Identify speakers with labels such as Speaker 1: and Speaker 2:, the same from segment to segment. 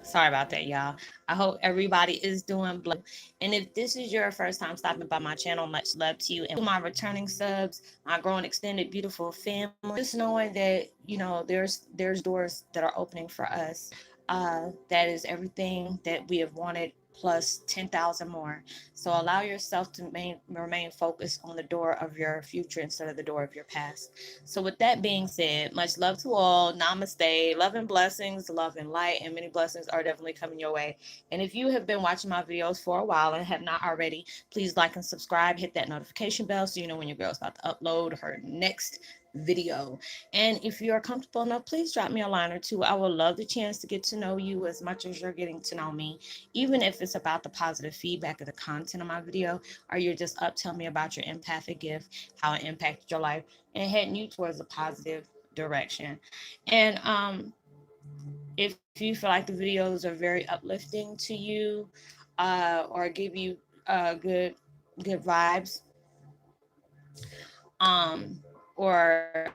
Speaker 1: Sorry about that, y'all. I hope everybody is doing blessed. And if this is your first time stopping by my channel, much love to you. And to my returning subs, my growing extended beautiful family, just knowing that, there's doors that are opening for us. That is everything that we have wanted plus 10,000 more. So allow yourself to remain focused on the door of your future instead of the door of your past. So with that being said, much love to all. Namaste. Love and blessings, love and light, and many blessings are definitely coming your way. And if you have been watching my videos for a while and have not already, please like and subscribe. Hit that notification bell so you know when your girl's about to upload her next video. And if you are comfortable enough, please drop me a line or two. I would love the chance to get to know you as much as you're getting to know me, even if it's about the positive feedback of the content of my video, or you're just up telling me about your empathic gift, how it impacted your life, and heading you towards a positive direction. And if you feel like the videos are very uplifting to you, or give you good vibes, um, or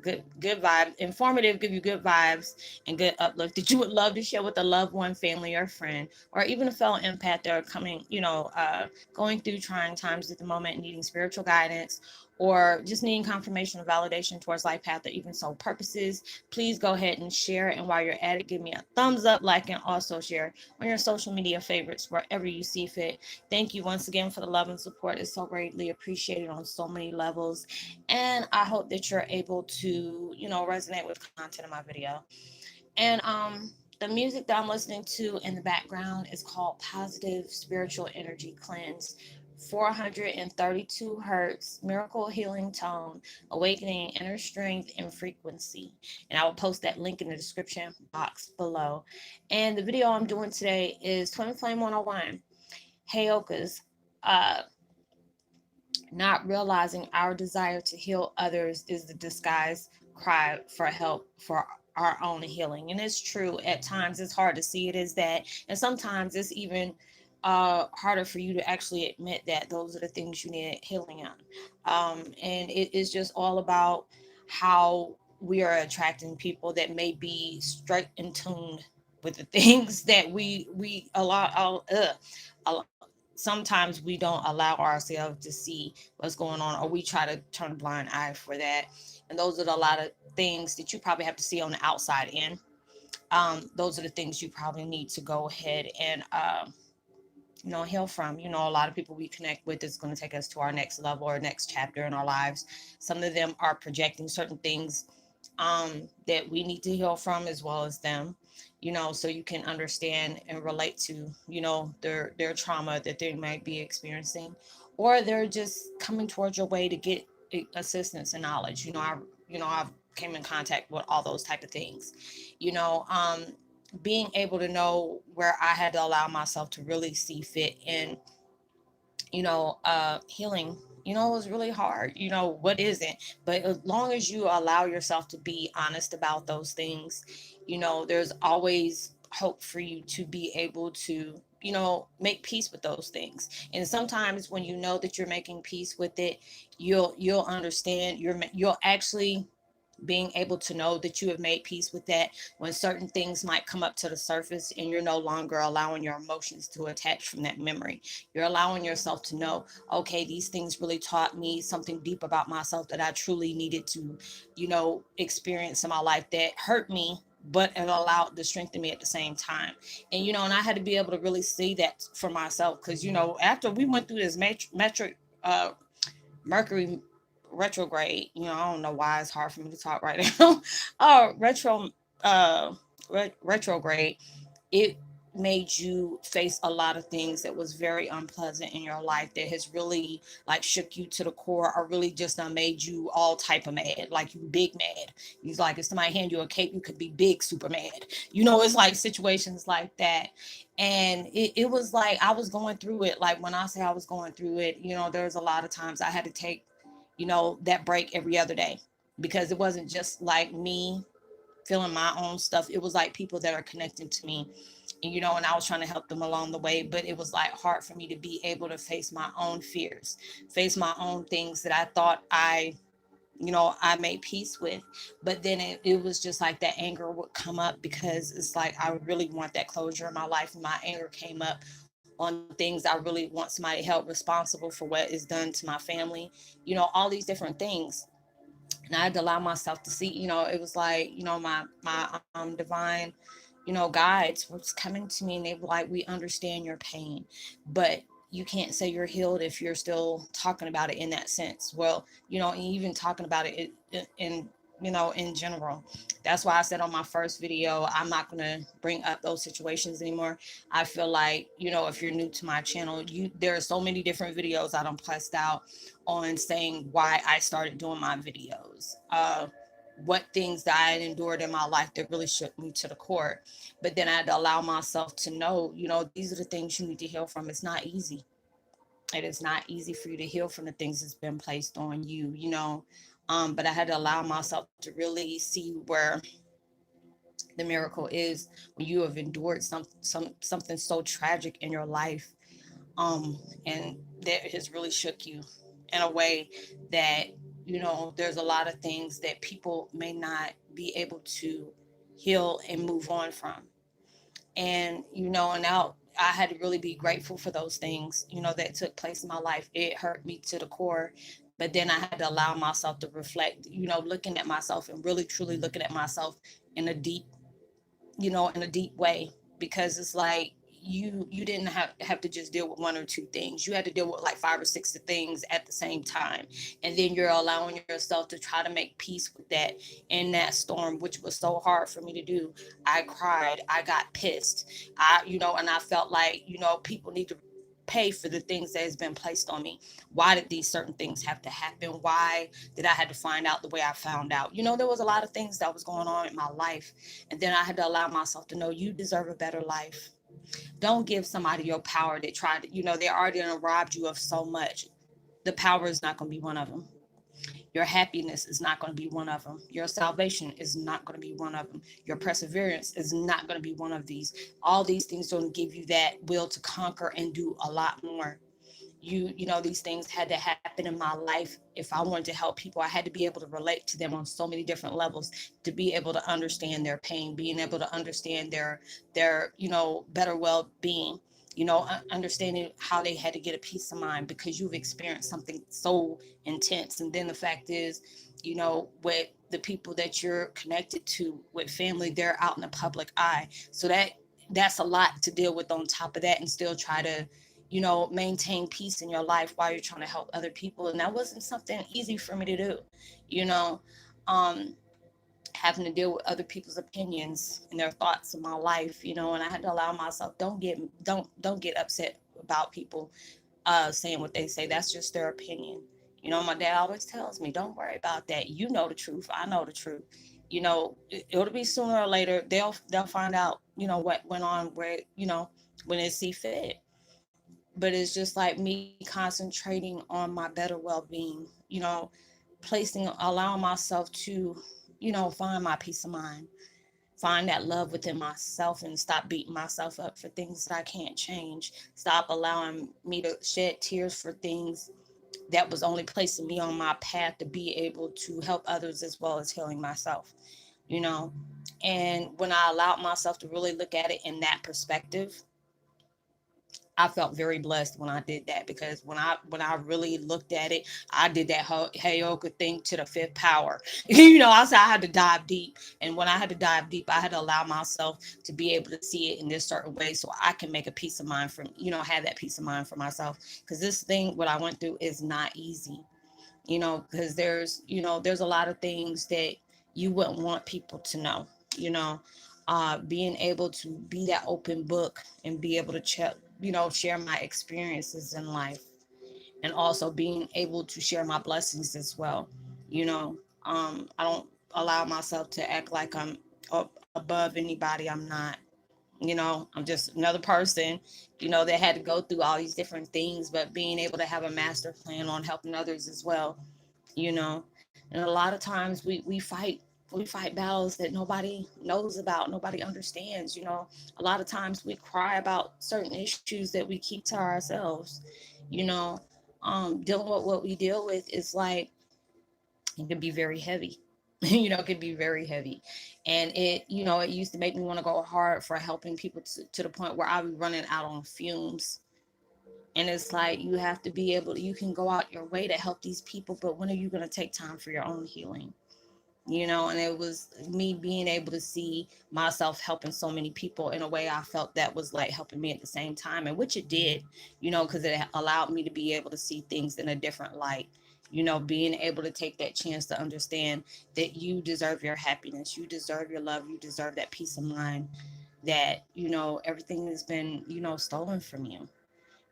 Speaker 1: good vibes, informative, give you good vibes and good uplift that you would love to share with a loved one, family, or friend, or even a fellow empath that are going through trying times at the moment, needing spiritual guidance, or just needing confirmation or validation towards life path or even soul purposes, please go ahead and share. And while you're at it, give me a thumbs up, like, and also share on your social media favorites wherever you see fit. Thank you once again for the love and support. It's so greatly appreciated on so many levels. And I hope that you're able to, resonate with content in my video. And the music that I'm listening to in the background is called Positive Spiritual Energy Cleanse. 432 hertz, miracle healing tone, awakening inner strength and frequency. And I will post that link in the description box below. And the video I'm doing today is Twin Flame 101, Heyoka's uh, not realizing our desire to heal others is the disguised cry for help for our own healing. And it's true, at times it's hard to see it as that. And sometimes it's even harder for you to actually admit that those are the things you need healing on. And it is just all about how we are attracting people that may be straight in tune with the things that we sometimes we don't allow ourselves to see what's going on, or we try to turn a blind eye for that. And those are a lot of things that you probably have to see on the outside in. Those are the things you probably need to go ahead and heal from. A lot of people we connect with is going to take us to our next level or next chapter in our lives. Some of them are projecting certain things that we need to heal from, as well as them, so you can understand and relate to, their trauma that they might be experiencing, or they're just coming towards your way to get assistance and knowledge. I've came in contact with all those type of things, you know, um, being able to know where I had to allow myself to really see fit in, healing. It was really hard. What isn't? But as long as you allow yourself to be honest about those things, there's always hope for you to be able to, make peace with those things. And sometimes when you know that you're making peace with it, you'll understand. You'll actually being able to know that you have made peace with that when certain things might come up to the surface, and you're no longer allowing your emotions to attach from that memory. You're allowing yourself to know, okay, these things really taught me something deep about myself that I truly needed to, experience in my life that hurt me, but it allowed to strengthen me at the same time. And I had to be able to really see that for myself, because after we went through this metric Mercury retrograde. I don't know why it's hard for me to talk right now. Uh, retrograde. It made you face a lot of things that was very unpleasant in your life, that has really like shook you to the core, or really just made you all type of mad, like you big mad. He's like, if somebody hand you a cake, you could be big super mad. It's like situations like that. And it was like I was going through it. Like when I say I was going through it, there's a lot of times I had to take, that break every other day, because it wasn't just like me feeling my own stuff. It was like people that are connecting to me, and I was trying to help them along the way. But it was like hard for me to be able to face my own fears, face my own things that I thought I I made peace with. But then it was just like that anger would come up, because it's like I really want that closure in my life. And my anger came up on things I really want somebody held responsible for what is done to my family, all these different things. And I had to allow myself to see, it was like, my divine, guides was coming to me, and they were like, we understand your pain, but you can't say you're healed if you're still talking about it in that sense. Well, and even talking about in in general. That's why I said on my first video, I'm not going to bring up those situations anymore. I feel like, if you're new to my channel, there are so many different videos I don't placed out on saying why I started doing my videos. What things that I had endured in my life that really shook me to the core. But then I had to allow myself to know, these are the things you need to heal from. It's not easy. It is not easy for you to heal from the things that's been placed on you, but I had to allow myself to really see where the miracle is when you have endured something so tragic in your life, and that has really shook you in a way that there's a lot of things that people may not be able to heal and move on from. And and now I had to really be grateful for those things that took place in my life. It hurt me to the core, but then I had to allow myself to reflect, looking at myself and really truly looking at myself in a deep in a deep way, because it's like you didn't have to just deal with one or two things. You had to deal with like five or six things at the same time, and then you're allowing yourself to try to make peace with that in that storm, which was so hard for me to do. I cried, I got pissed, and I felt like people need to pay for the things that has been placed on me. Why did these certain things have to happen? Why did I had to find out the way I found out? There was a lot of things that was going on in my life, and then I had to allow myself to know you deserve a better life. Don't give somebody your power that tried to, they already robbed you of so much. The power is not going to be one of them. Your happiness is not going to be one of them. Your salvation is not going to be one of them. Your perseverance is not going to be one of these. All these things don't give you that will to conquer and do a lot more. These things had to happen in my life. If I wanted to help people, I had to be able to relate to them on so many different levels, to be able to understand their pain, being able to understand their better well-being, understanding how they had to get a peace of mind because you've experienced something so intense. And then the fact is, with the people that you're connected to, with family, they're out in the public eye, so that's a lot to deal with on top of that, and still try to maintain peace in your life while you're trying to help other people. And that wasn't something easy for me to do, you know, um, having to deal with other people's opinions and their thoughts in my life, and I had to allow myself, don't get upset about people saying what they say. That's just their opinion. My dad always tells me, don't worry about that. You know the truth. I know the truth. It'll be sooner or later. They'll find out, what went on, where, when they see fit. But it's just like me concentrating on my better well-being, allowing myself to, find my peace of mind, find that love within myself, and stop beating myself up for things that I can't change. Stop allowing me to shed tears for things that was only placing me on my path to be able to help others as well as healing myself, you know. And when I allowed myself to really look at it in that perspective, I felt very blessed when I did that, because when I really looked at it, I did that whole Heyoka thing to the fifth power. I said I had to dive deep, and when I had to dive deep, I had to allow myself to be able to see it in this certain way, so I can make a peace of mind from have that peace of mind for myself. Because this thing, what I went through, is not easy. Because there's a lot of things that you wouldn't want people to know. You know, being able to be that open book and be able to share my experiences in life, and also being able to share my blessings as well. I don't allow myself to act like I'm above anybody. I'm not. I'm just another person, that had to go through all these different things, but being able to have a master plan on helping others as well, you know. And a lot of times we fight battles that nobody knows about, nobody understands, A lot of times we cry about certain issues that we keep to ourselves, you know. Dealing with what we deal with is like It could be very heavy. It could be very heavy. And it used to make me want to go hard for helping people to the point where I'll be running out on fumes. And it's like you have to be able to, you can go out your way to help these people, but when are you going to take time for your own healing? And it was me being able to see myself helping so many people in a way I felt that was like helping me at the same time, and which it did, because it allowed me to be able to see things in a different light. Being able to take that chance to understand that you deserve your happiness, you deserve your love, you deserve that peace of mind, that everything has been stolen from you.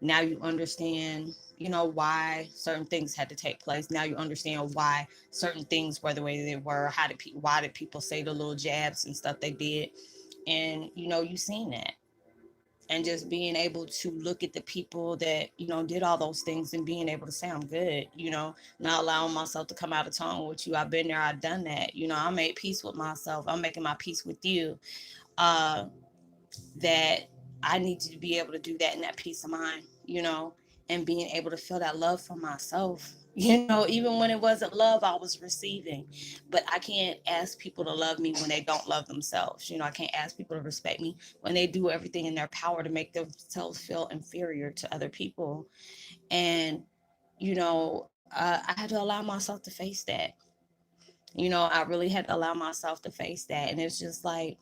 Speaker 1: Now you understand why certain things had to take place. Now you understand why certain things were the way they were. Why did people say the little jabs and stuff they did? And you seen that. And just being able to look at the people that did all those things, and being able to say I'm good, not allowing myself to come out of tone with you. I've been there, I've done that. I made peace with myself, I'm making my peace with you. uh that I need to be able to do that in that peace of mind, and being able to feel that love for myself, even when it wasn't love I was receiving. But I can't ask people to love me when they don't love themselves. I can't ask people to respect me when they do everything in their power to make themselves feel inferior to other people. And, I had to allow myself to face that. I really had to allow myself to face that. And it's just like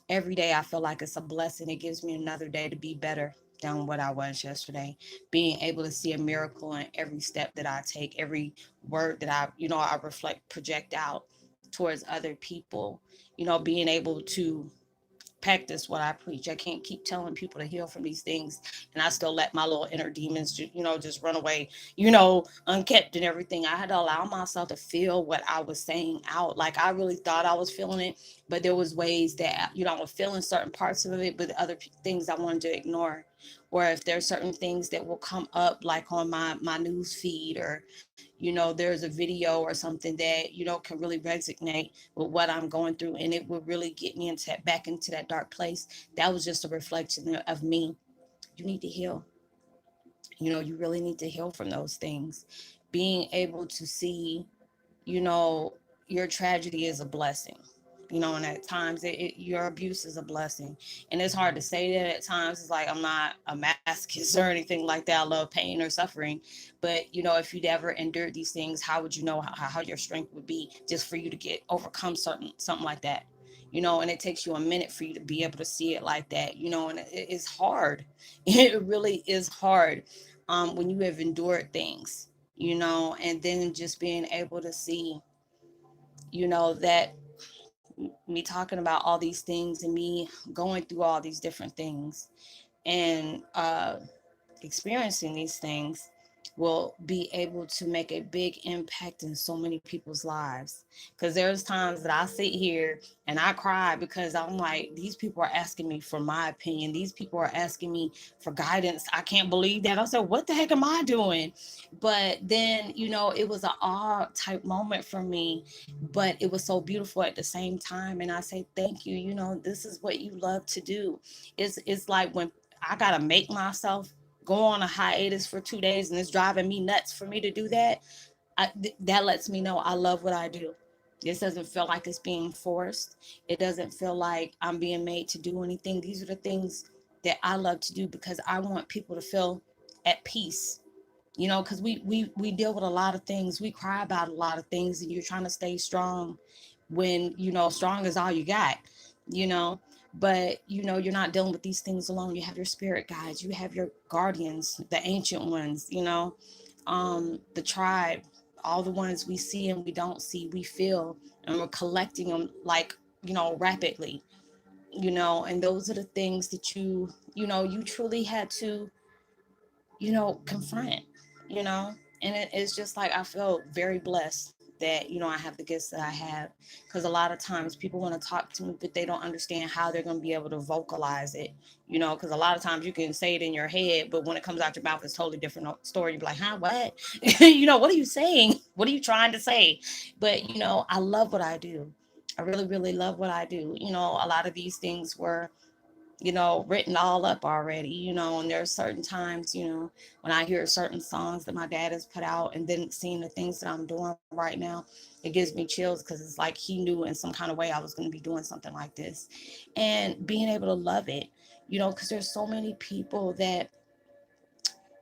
Speaker 1: every day I feel like it's a blessing. It gives me another day to be better than what I was yesterday. Being able to see a miracle in every step that I take, every word that I reflect, project out towards other people, being able to practice what I preach. I can't keep telling people to heal from these things, and I still let my little inner demons, just run away, unkept and everything. I had to allow myself to feel what I was saying out. Like I really thought I was feeling it, but there was ways that I was feeling certain parts of it, but other things I wanted to ignore. Or if there's certain things that will come up, like on my news feed, or there's a video or something that can really resonate with what I'm going through, and it would really get me into back into that dark place. That was just a reflection of me. You need to heal. You really need to heal from those things. Being able to see, you know, your tragedy is a blessing. And at times your abuse is a blessing. And it's hard to say that at times. It's like I'm not a masochist or anything like that. I love pain or suffering. But, if you'd ever endured these things, how would you know how your strength would be just for you to get overcome something like that? And it takes you a minute for you to be able to see it like that, and it's hard. It really is hard when you have endured things, and then just being able to see, that me talking about all these things and me going through all these different things and experiencing these things will be able to make a big impact in so many people's lives. Because there's times that I sit here and I cry because I'm like, these people are asking me for my opinion. These people are asking me for guidance. I can't believe that. I said, what the heck am I doing? But then, it was an awe type moment for me, but it was so beautiful at the same time. And I say, thank you. This is what you love to do. It's like when I got to make myself go on a hiatus for 2 days and it's driving me nuts for me to do that. That lets me know I love what I do. This doesn't feel like it's being forced. It doesn't feel like I'm being made to do anything. These are the things that I love to do because I want people to feel at peace. Because we deal with a lot of things. We cry about a lot of things, and you're trying to stay strong when strong is all you got. you know but you're not dealing with these things alone. You have your spirit guides, you have your guardians, the ancient ones, the tribe, all the ones we see and we don't see, we feel, and we're collecting them like rapidly. And those are the things that you truly had to confront, you know, and it's just like I feel very blessed that I have the gifts that I have, because a lot of times people want to talk to me but they don't understand how they're going to be able to vocalize it, because a lot of times you can say it in your head, but when it comes out your mouth it's totally different story. You're like, huh, what? What are you saying? What are you trying to say? But I love what I do. I really, really love what I do. A lot of these things were written all up already, and there's certain times, when I hear certain songs that my dad has put out and then seeing the things that I'm doing right now, it gives me chills because it's like he knew in some kind of way I was going to be doing something like this. And being able to love it, because there's so many people that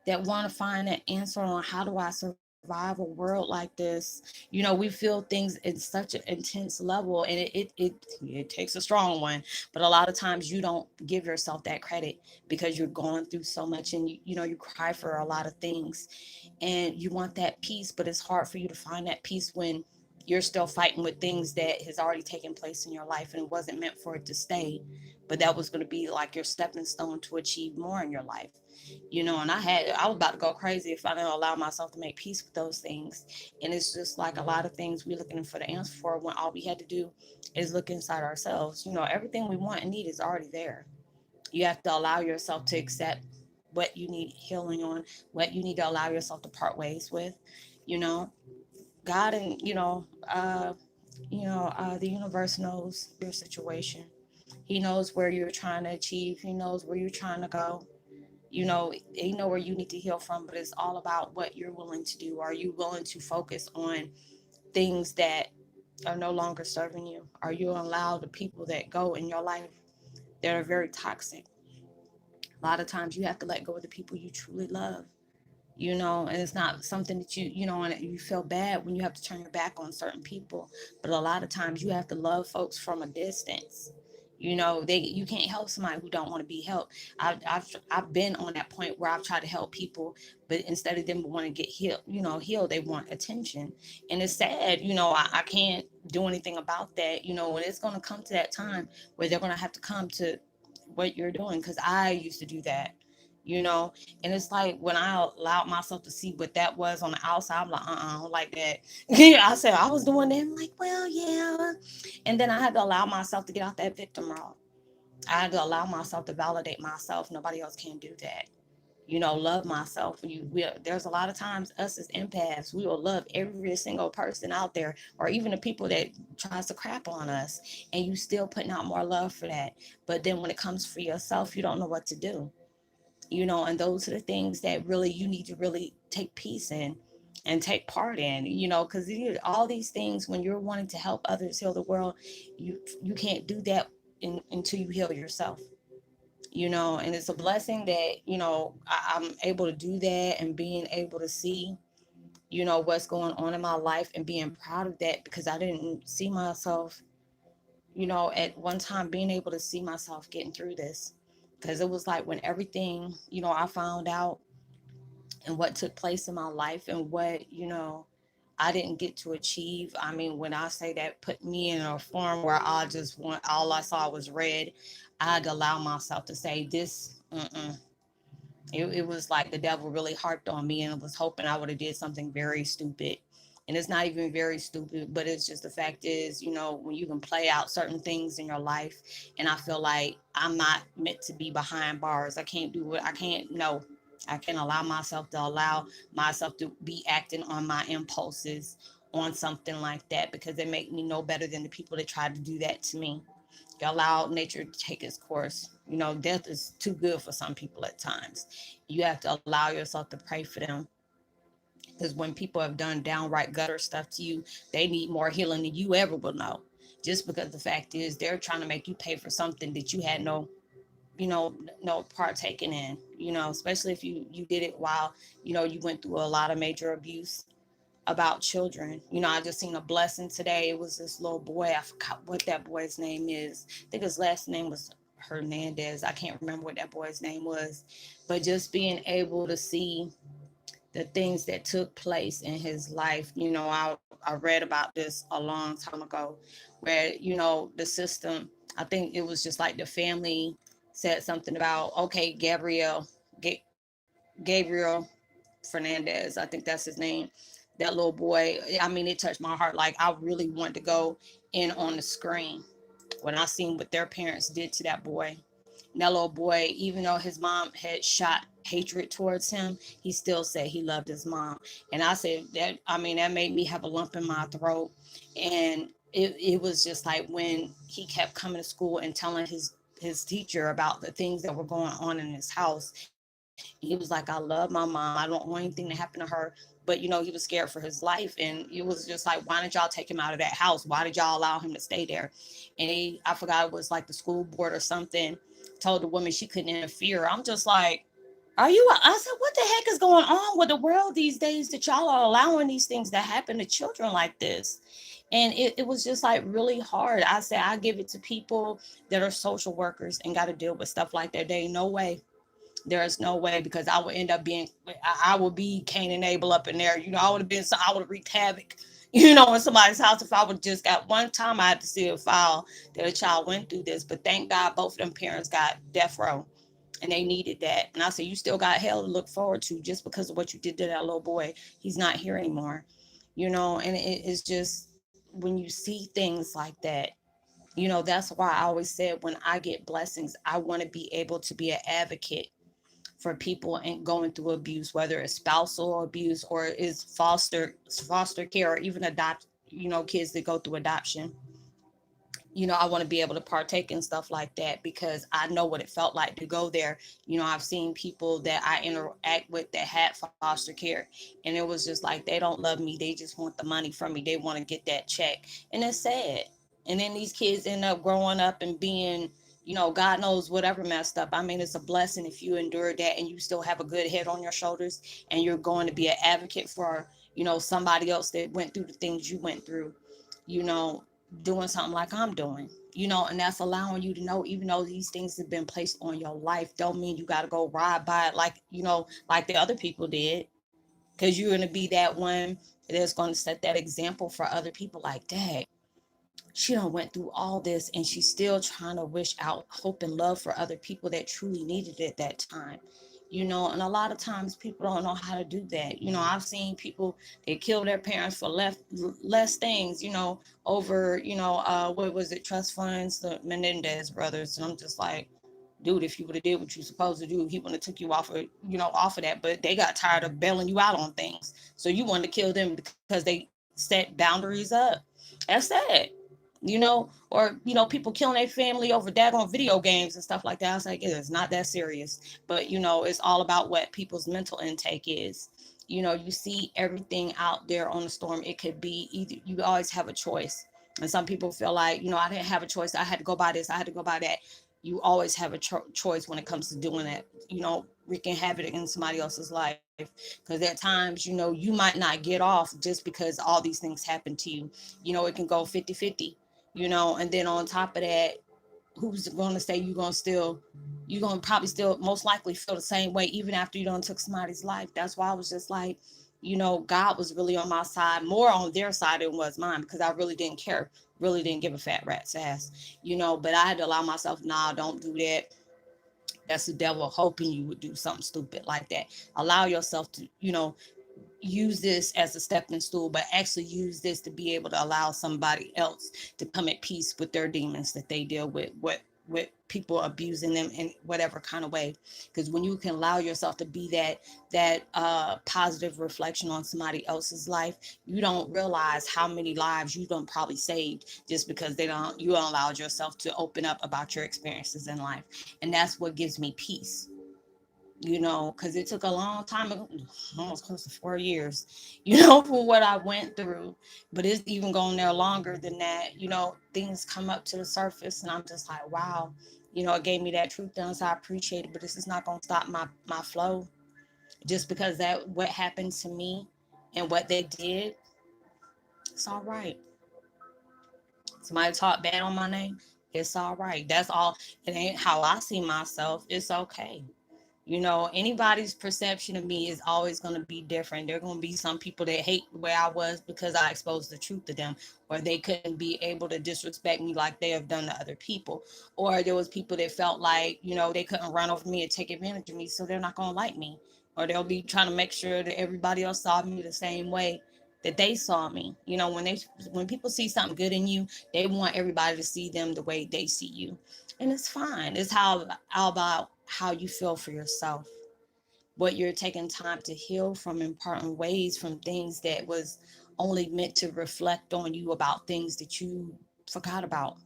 Speaker 1: want to find an answer on how do I survive a world like this. We feel things in such an intense level, and it takes a strong one, but a lot of times you don't give yourself that credit because you're going through so much, and you cry for a lot of things, and you want that peace, but it's hard for you to find that peace when you're still fighting with things that has already taken place in your life and it wasn't meant for it to stay, but that was going to be like your stepping stone to achieve more in your life. And I was about to go crazy if I didn't allow myself to make peace with those things. And it's just like a lot of things we're looking for the answer for when all we had to do is look inside ourselves. Everything we want and need is already there. You have to allow yourself to accept what you need healing on, what you need to allow yourself to part ways with. You know, God and the universe knows your situation. He knows where you're trying to achieve. He knows where you're trying to go. They know where you need to heal from, but it's all about what you're willing to do. Are you willing to focus on things that are no longer serving you? Are you allow the people that go in your life that are very toxic? A lot of times you have to let go of the people you truly love, and it's not something that and you feel bad when you have to turn your back on certain people, but a lot of times you have to love folks from a distance. You can't help somebody who don't want to be helped. I've been on that point where I've tried to help people, but instead of them want to get healed, they want attention. And it's sad. I can't do anything about that. And it's going to come to that time where they're going to have to come to what you're doing, because I used to do that. you know and it's like when I allowed myself to see what that was on the outside, I'm like, I don't like that. Yeah, I said I was doing that. I'm like, well, yeah. And then I had to allow myself to get out that victim role. I had to allow myself to validate myself. Nobody else can do that. Love myself. There's a lot of times us as empaths, we will love every single person out there, or even the people that tries to crap on us, and you still putting out more love for that. But then when it comes for yourself, you don't know what to do. And those are the things that really you need to really take peace in and take part in, because all these things, when you're wanting to help others heal the world, you can't do that until you heal yourself. And it's a blessing that I'm able to do that, and being able to see what's going on in my life, and being proud of that, because I didn't see myself at one time being able to see myself getting through this, because it was like when everything I found out and what took place in my life, and what I didn't get to achieve. I mean, when I say that put me in a form where all I saw was red, I had to allow myself to say this. It was like the devil really harped on me and was hoping I would have did something very stupid. And it's not even very stupid, but it's just the fact is, when you can play out certain things in your life, and I feel like I'm not meant to be behind bars. I can't do what I can't. No, I can allow myself to be acting on my impulses on something like that, because they make me no better than the people that tried to do that to me. You allow nature to take its course. Death is too good for some people at times. You have to allow yourself to pray for them, because when people have done downright gutter stuff to you, they need more healing than you ever will know. Just because the fact is they're trying to make you pay for something that you had no partaking in. Especially if you did it while you went through a lot of major abuse about children. I just seen a blessing today. It was this little boy. I forgot what that boy's name is. I think his last name was Hernandez. I can't remember what that boy's name was. But just being able to see the things that took place in his life. I read about this a long time ago, where, the system, I think it was just like the family said something about, okay, Gabriel Fernandez, I think that's his name. That little boy, I mean, it touched my heart. Like, I really wanted to go in on the screen when I seen what their parents did to that boy. And that little boy, even though his mom had shot hatred towards him, he still said he loved his mom. And I said that, I mean, that made me have a lump in my throat. And it was just like when he kept coming to school and telling his teacher about the things that were going on in his house. He was like, I love my mom. I don't want anything to happen to her. But, he was scared for his life. And it was just like, why didn't y'all take him out of that house? Why did y'all allow him to stay there? And I forgot, it was like the school board or something, told the woman she couldn't interfere. I'm just like, I said, what the heck is going on with the world these days that y'all are allowing these things to happen to children like this? And it was just like really hard. I said, I give it to people that are social workers and got to deal with stuff like that. There ain't no way. There is no way, because I would end up being, I would be Cain and Abel up in there. I would have been, I would have wreaked havoc, in somebody's house if I would just got one time. I had to see a file that a child went through this. But thank God both of them parents got death row, and they needed that. And I said, you still got hell to look forward to just because of what you did to that little boy. He's not here anymore, and it's just when you see things like that, that's why I always said when I get blessings, I want to be able to be an advocate for people and going through abuse, whether it's spousal abuse or is foster care, or even adopt, kids that go through adoption. I want to be able to partake in stuff like that because I know what it felt like to go there. I've seen people that I interact with that had foster care, and it was just like, they don't love me. They just want the money from me. They want to get that check. And it's sad. And then these kids end up growing up and being, God knows whatever messed up. I mean, it's a blessing if you endure that and you still have a good head on your shoulders and you're going to be an advocate for, somebody else that went through the things you went through. You know, doing something like I'm doing, and that's allowing you to know, even though these things have been placed on your life, don't mean you got to go ride by it like, like the other people did, because you're going to be that one that's going to set that example for other people. Like, dang, she done went through all this and she's still trying to wish out hope and love for other people that truly needed it at that time. And a lot of times people don't know how to do that. I've seen people, they kill their parents for less things, over, what was it, trust funds, the Menendez brothers. And I'm just like, dude, if you would have did what you're supposed to do, he would have took you off of that. But they got tired of bailing you out on things. So you wanted to kill them because they set boundaries up. That's sad. Or people killing their family over daggone video games and stuff like that. I was like, it's not that serious. But it's all about what people's mental intake is. You see everything out there on the storm. It could be either, you always have a choice. And some people feel like, I didn't have a choice. I had to go by this, I had to go by that. You always have a choice when it comes to doing that, wreaking havoc in somebody else's life. Because at times, you might not get off just because all these things happen to you. It can go 50-50. And then on top of that, who's going to say you're going to probably still most likely feel the same way even after you done took somebody's life. That's why I was just like, God was really on my side, more on their side than was mine, because I really didn't care, really didn't give a fat rat's ass, but I had to allow myself, nah, don't do that. That's the devil hoping you would do something stupid like that. Allow yourself to, use this as a stepping stool, but actually use this to be able to allow somebody else to come at peace with their demons that they deal with people abusing them in whatever kind of way. Because when you can allow yourself to be that positive reflection on somebody else's life, you don't realize how many lives you don't probably saved just because you don't allowed yourself to open up about your experiences in life. And that's what gives me peace, because it took a long time, almost close to 4 years, for what I went through. But it's even going there longer than that. Things come up to the surface, and I'm just like, wow, it gave me that truth, and so I appreciate it. But this is not going to stop my flow just because that what happened to me and what they did. It's all right. Somebody talk bad on my name. It's all right. That's all. It ain't how I see myself. It's okay. Anybody's perception of me is always going to be different. There are going to be some people that hate the way I was because I exposed the truth to them, or they couldn't be able to disrespect me like they have done to other people. Or there was people that felt like, they couldn't run over me and take advantage of me, so they're not going to like me. Or they'll be trying to make sure that everybody else saw me the same way that they saw me. When people see something good in you, they want everybody to see them the way they see you. And it's fine. It's how about how you feel for yourself, what you're taking time to heal from in important ways, from things that was only meant to reflect on you about things that you forgot about.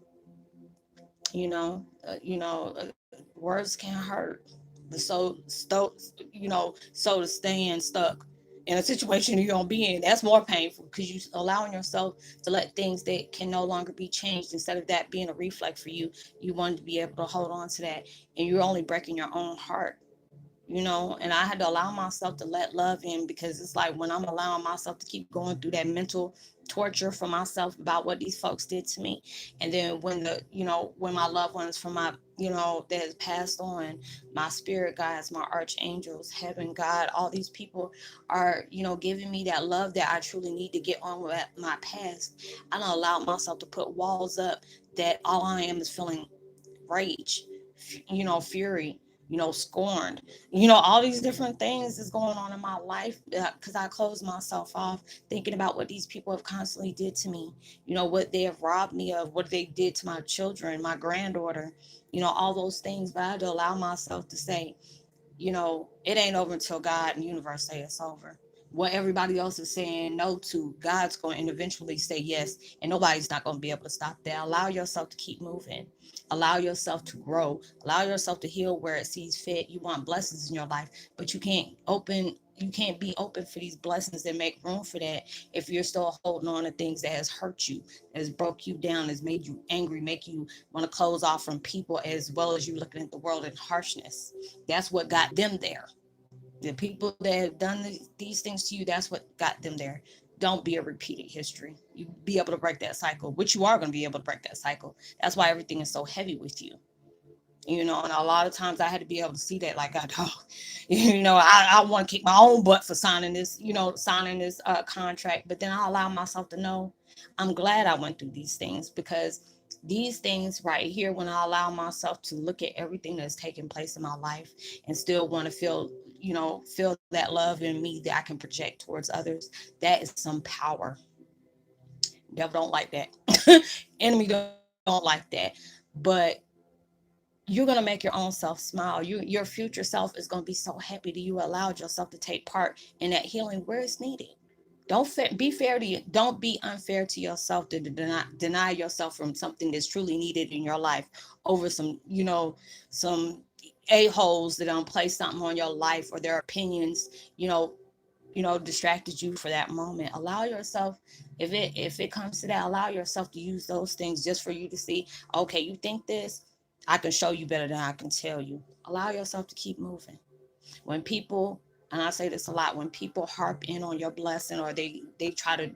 Speaker 1: Words can hurt. The so to staying stuck in a situation you don't be in, that's more painful because you allowing yourself to let things that can no longer be changed, instead of that being a reflex for you, you wanted to be able to hold on to that, and you're only breaking your own heart. And I had to allow myself to let love in, because it's like when I'm allowing myself to keep going through that mental torture for myself about what these folks did to me, and then when my loved ones from my that has passed on, my spirit guides, my archangels, heaven, God, all these people are giving me that love that I truly need to get on with my past. I don't allow myself to put walls up that all I am is feeling rage, fury, scorned, all these different things is going on in my life, because I close myself off thinking about what these people have constantly did to me, what they have robbed me of, what they did to my children, my granddaughter, all those things. But I had to allow myself to say, it ain't over until God and the universe say it's over. What everybody else is saying no to, God's going to eventually say yes, and nobody's not going to be able to stop that. Allow yourself to keep moving. Allow yourself to grow. Allow yourself to heal where it sees fit. You want blessings in your life, but you can't be open for these blessings and make room for that if you're still holding on to things that has hurt you, has broke you down, has made you angry, make you want to close off from people, as well as you looking at the world in harshness. That's what got them there. The people that have done these things to you, that's what got them there. Don't be a repeated history. You be able to break that cycle, which you are going to be able to break that cycle. That's why everything is so heavy with you. And a lot of times I had to be able to see that, like, I want to kick my own butt for signing this contract. But then I allow myself to know I'm glad I went through these things, because these things right here, when I allow myself to look at everything that's taking place in my life and still want to feel that love in me that I can project towards others, that is some power. Devil don't like that. Enemy don't like that. But you're going to make your own self smile. Your future self is going to be so happy that you allowed yourself to take part in that healing where it's needed. Be fair to you. Don't be unfair to yourself to deny yourself from something that's truly needed in your life over some a-holes that don't place something on your life, or their opinions, distracted you for that moment. Allow yourself, if it comes to that, allow yourself to use those things just for you to see, okay, you think this, I can show you better than I can tell you. Allow yourself to keep moving. When people, and I say this a lot, when people harp in on your blessing, or they try to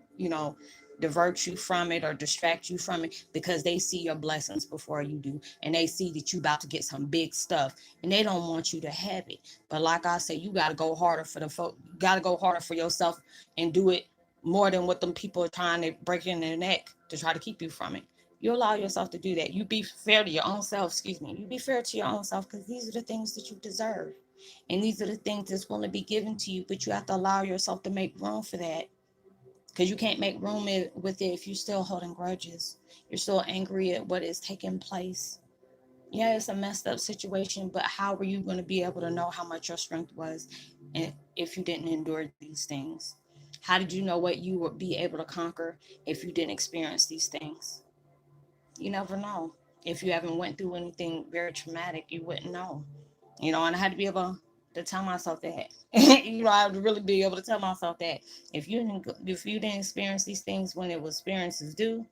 Speaker 1: divert you from it or distract you from it, because they see your blessings before you do, and they see that you about to get some big stuff, and they don't want you to have it. But like I said, you got to go harder for the folk. You got to go harder for yourself and do it more than what them people are trying to break in their neck to try to keep you from it. You allow yourself to do that. You be fair to your own self. Excuse me. You be fair to your own self, because these are the things that you deserve. And these are the things that's going to be given to you, but you have to allow yourself to make room for that, because you can't make room with it if you're still holding grudges. You're still angry at what is taking place. Yeah, it's a messed up situation, but how were you going to be able to know how much your strength was, and if you didn't endure these things? How did you know what you would be able to conquer if you didn't experience these things? You never know. If you haven't went through anything very traumatic, you wouldn't know. And I had to be able to tell myself that. I had to really be able to tell myself that if you didn't experience these things when it was experiences due,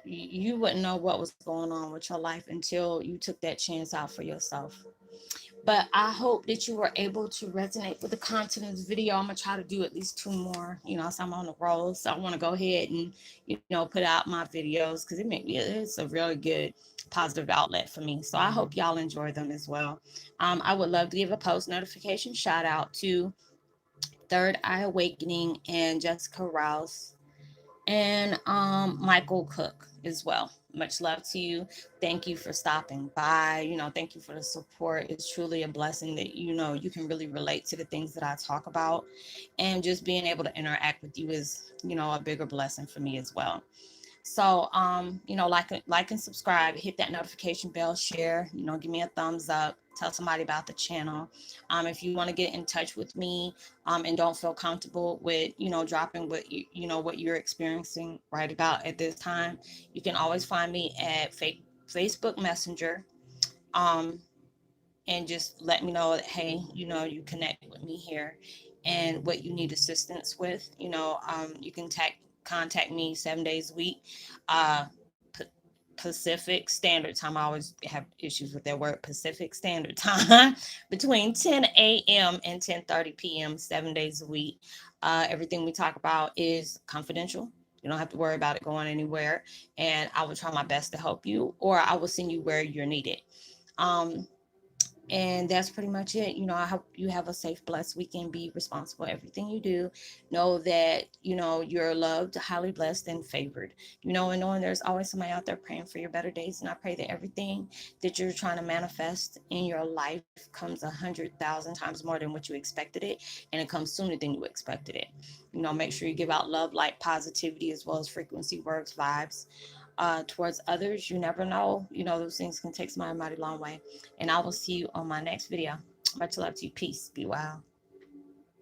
Speaker 1: you wouldn't know what was going on with your life until you took that chance out for yourself. But I hope that you were able to resonate with the content of this video. I'm gonna try to do at least two more. So I'm on the roll, so I want to go ahead and put out my videos, because it's a really good positive outlet for me. So I hope y'all enjoy them as well. I would love to give a post notification shout out to Third Eye Awakening and Jessica Rouse and Michael Cook as well. Much love to you. Thank you for stopping by. Thank you for the support. It's truly a blessing that you can really relate to the things that I talk about, and just being able to interact with you is a bigger blessing for me as well. So, like and subscribe, hit that notification bell, share, give me a thumbs up, tell somebody about the channel. If you want to get in touch with me, and don't feel comfortable with, dropping what you're experiencing right about at this time, you can always find me at Facebook Messenger. Um, and just let me know that, hey, you connect with me here and what you need assistance with. You can contact me 7 days a week. uh Pacific Standard Time. I always have issues with that word, Pacific Standard Time, between 10 a.m. and 10:30 p.m. 7 days a week. Everything we talk about is confidential. You don't have to worry about it going anywhere, and I will try my best to help you, or I will send you where you're needed. Um, and that's pretty much it. I hope you have a safe, blessed weekend. Be responsible for everything you do. Know that, you're loved, highly blessed, and favored. And knowing there's always somebody out there praying for your better days. And I pray that everything that you're trying to manifest in your life comes 100,000 times more than what you expected it. And it comes sooner than you expected it. Make sure you give out love, light, positivity, as well as frequency, words, vibes towards others. You never know. Those things can take somebody a mighty long way. And I will see you on my next video. Much love to you. Peace. Be well.